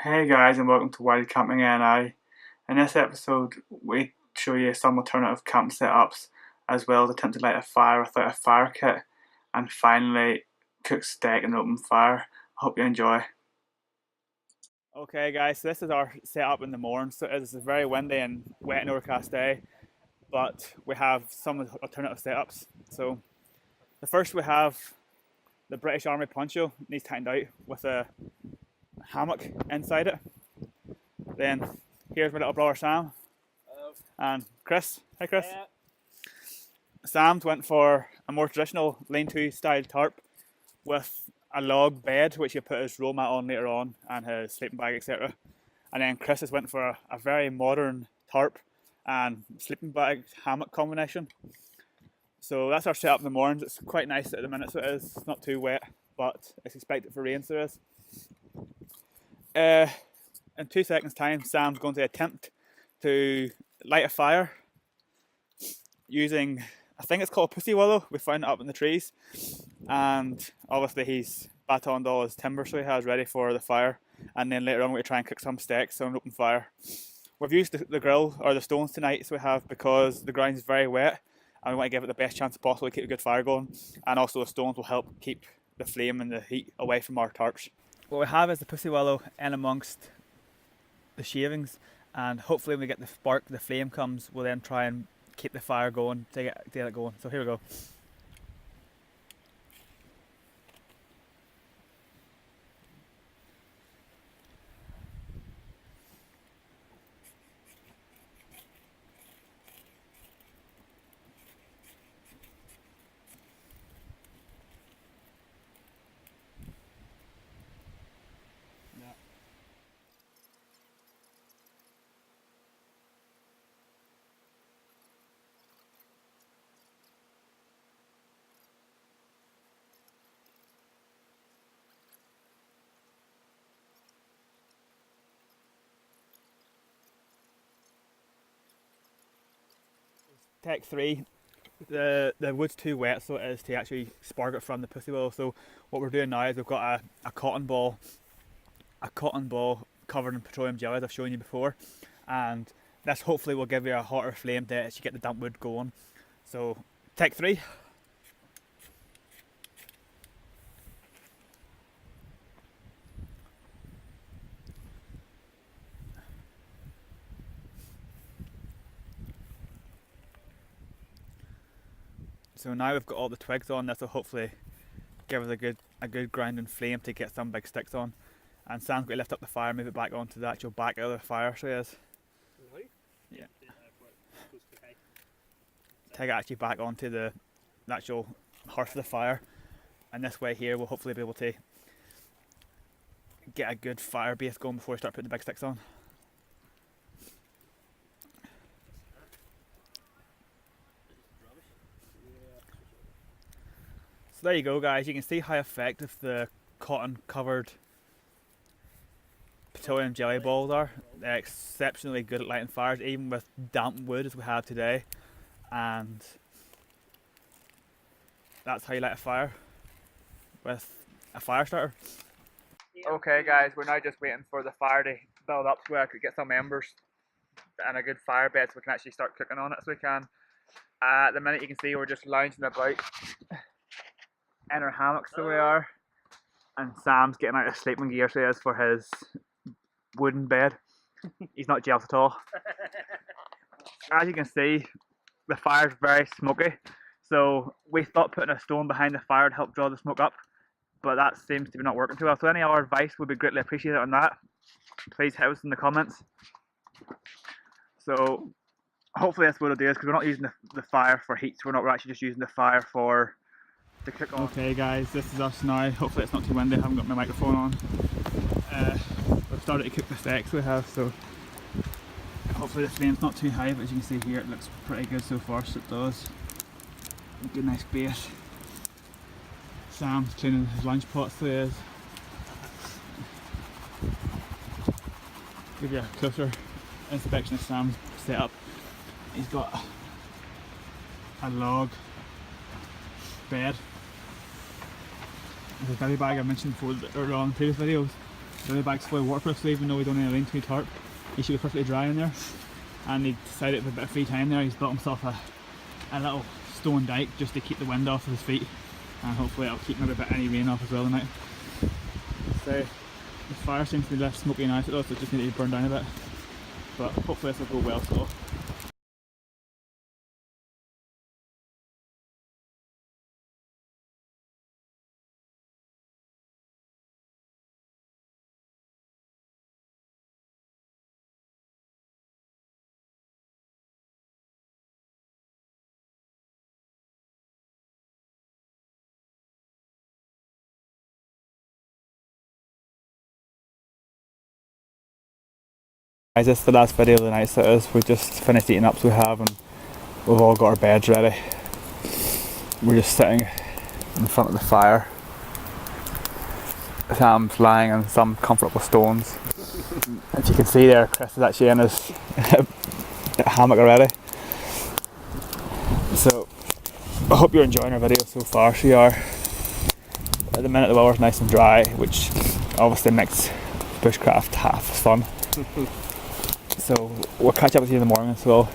Hey guys, and welcome to Wild Camping NI. In this episode, we show you some alternative camp setups, as well as attempt to light a fire without a fire kit, and finally cook steak in an open fire. I hope you enjoy. Okay guys, so this is our setup in the Mournes. So it's a very windy and wet and overcast day, but we have some alternative setups. So the first we have the British Army poncho, needs tightened out with a hammock inside it. Then here's my little brother Sam. Hello. And Chris. Hi Chris. Yeah. Sam's went for a more traditional lean-to style tarp with a log bed which you put his roll mat on later on and his sleeping bag, etc. And then Chris has went for a very modern tarp and sleeping bag hammock combination. So that's our setup in the mornings. It's quite nice at the minute, so it is. It's not too wet, but it's expected for rain, so there is. In 2 seconds time, Sam's going to attempt to light a fire using, I think it's called pussy willow. We found it up in the trees, and obviously he's batoned all his timber so he has ready for the fire, and then later on we're going to try and cook some steaks on an open fire. We've used the grill or the stones tonight, so we have, because the ground is very wet and we want to give it the best chance possible to keep a good fire going, and also the stones will help keep the flame and the heat away from our tarps. What we have is the pussy willow in amongst the shavings, and hopefully when we get the spark, the flame comes, we'll then try and keep the fire going to get it going. So here we go. Take 3. The wood's too wet, so it is to actually spark it from the pussy willow. So what we're doing now is we've got a cotton ball covered in petroleum jelly, as I've shown you before, and this hopefully will give you a hotter flame to actually get the damp wood going. So take 3. So now we've got all the twigs on. This will hopefully give us a good grinding flame to get some big sticks on. And Sam's going to lift up the fire, move it back onto the actual back of the fire, so he is. Yeah. Take it actually back onto the actual hearth of the fire, and this way here we'll hopefully be able to get a good fire base going before we start putting the big sticks on. So there you go guys, you can see how effective the cotton covered petroleum jelly balls are. They're exceptionally good at lighting fires, even with damp wood as we have today. And that's how you light a fire, with a fire starter. Okay guys, we're now just waiting for the fire to build up so I could get some embers and a good fire bed so we can actually start cooking on it so we can. At the minute you can see we're just lounging about in our hammocks, so we are, and Sam's getting out of sleeping gear so he is for his wooden bed. He's not jealous at all. As you can see, the fire's very smoky, so we thought putting a stone behind the fire would help draw the smoke up, but that seems to be not working too well. So any other advice would be greatly appreciated on that. Please hit us in the comments. So hopefully that's what it'll do, is because we're not using the fire for heat, so we're actually just using the fire for to cook on. Okay guys, this is us now. Hopefully it's not too windy, I haven't got my microphone on. We've started to cook the steaks we have, so hopefully the flame's not too high, but as you can see here it looks pretty good so far, so it does. A good nice base. Sam's cleaning his lunch pot, so he is. Give you a closer inspection of Sam's setup. He's got a log bed. The belly bag I mentioned before earlier on in previous videos. dry bags full of waterproof, so even though we don't have a lean-to tarp, he should be perfectly dry in there. And he decided with a bit of free time there, he's built himself a little stone dike just to keep the wind off of his feet, and hopefully it'll keep maybe a bit any rain off as well tonight. So the fire seems to be left smoky and nice at all, so it just needs to be burned down a bit, but hopefully this will go well still. Guys, this is the last video of the night, so it is. We just finished eating up, so we have, and we've all got our beds ready. We're just sitting in front of the fire. Sam's lying on some comfortable stones. As you can see there, Chris is actually in his hammock already. So I hope you're enjoying our video so far. So you are. At the minute the weather's nice and dry, which obviously makes bushcraft half fun. So we'll catch up with you in the morning as well.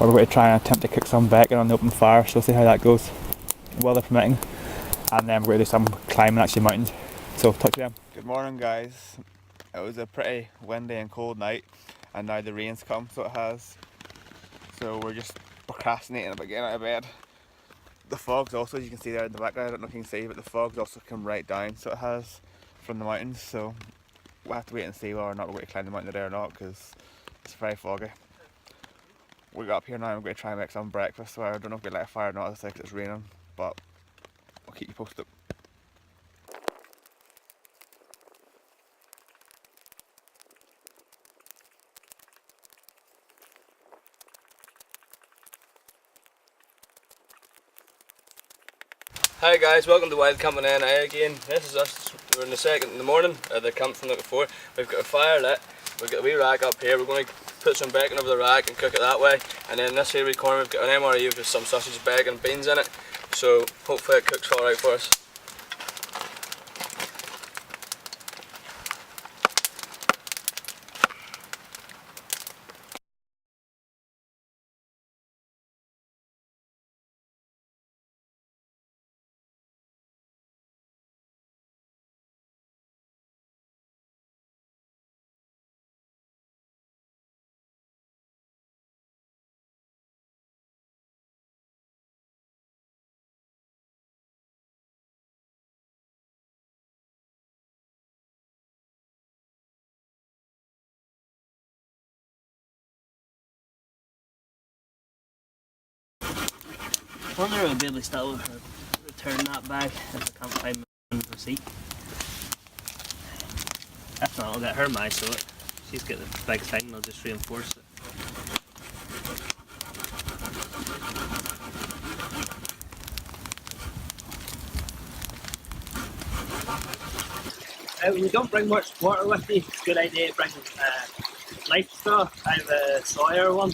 We're going to try and attempt to cook some bacon on the open fire, so we'll see how that goes, weather permitting. And then we're going to do some climbing actually mountains. So talk to them. Good morning guys. It was a pretty windy and cold night, and now the rain's come, so it has. So we're just procrastinating about getting out of bed. The fog's also, as you can see there in the background, I don't know if you can see, but the fog's also come right down, so it has, from the mountains. So we'll have to wait and see whether or not we're going to climb the mountain today or not, because it's very foggy. We got up here now and we're going to try and make some breakfast, so I don't know if we light a fire or not, because it's raining, but I'll keep you posted. Hi guys, welcome to Wild Camping NI again. This is us. We're in the morning at the camp from the before. We've got a fire lit. We've got a wee rack up here. We're going to put some bacon over the rack and cook it that way. And then this here corner we've got an MRE with some sausage, bacon and beans in it. So hopefully it cooks alright for us. I wonder if I'll be able to still return that bag if I can't find my receipt. If not, I'll get her my sew it. She's got the big thing, I'll just reinforce it. When you don't bring much water with you, it's a good idea to bring life straw. I have a Sawyer one.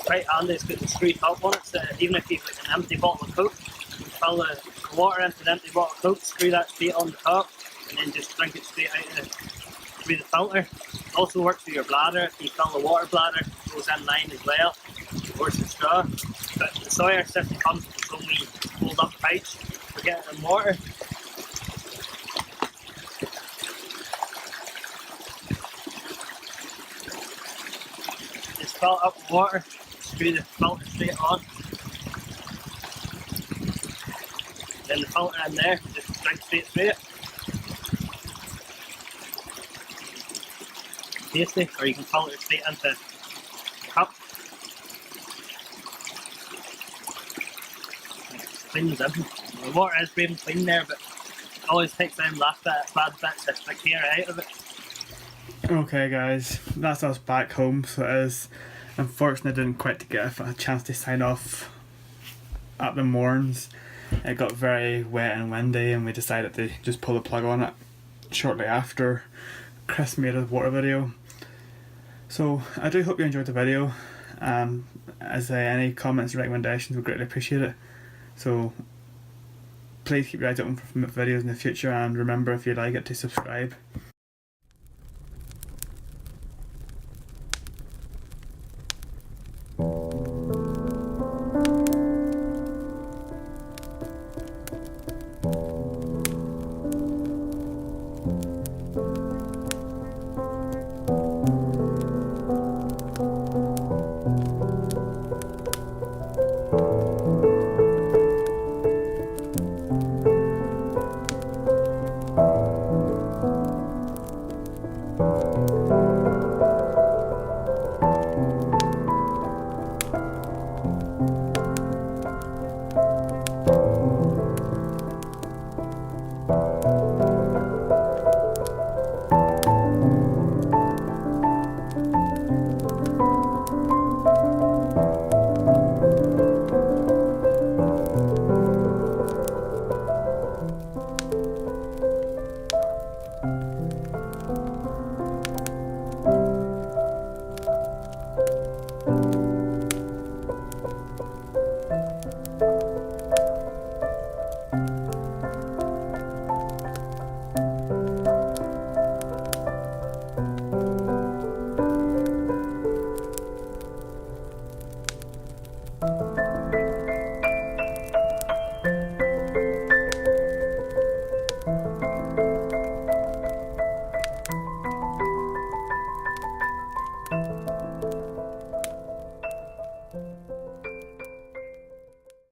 Quite handy, it's got the screw top on it, so even if you've like an empty bottle of Coke, you fill the water into an empty bottle of Coke, screw that straight on the top, and then just drink it straight out through the filter. It also works for your bladder. If you fill the water bladder, it goes in line as well, towards the straw. But the Sawyer system comes with its own wee hold up pouch for getting in water. Just fill it up with water, screw the filter straight on. Then the filter in there, just drink straight through it. Tasty, or you can filter it straight into a cup. Clean as everything. The water is brave and clean there, but it always takes them last bad bits of the hair out of it. Okay guys, that's us back home, so it is. Unfortunately I didn't quite get a chance to sign off at the Mournes. It got very wet and windy and we decided to just pull the plug on it shortly after Chris made a water video. So I do hope you enjoyed the video. As any comments and recommendations, we greatly appreciate it. So please keep your eyes open for videos in the future, and remember, if you like it, to subscribe. Bye.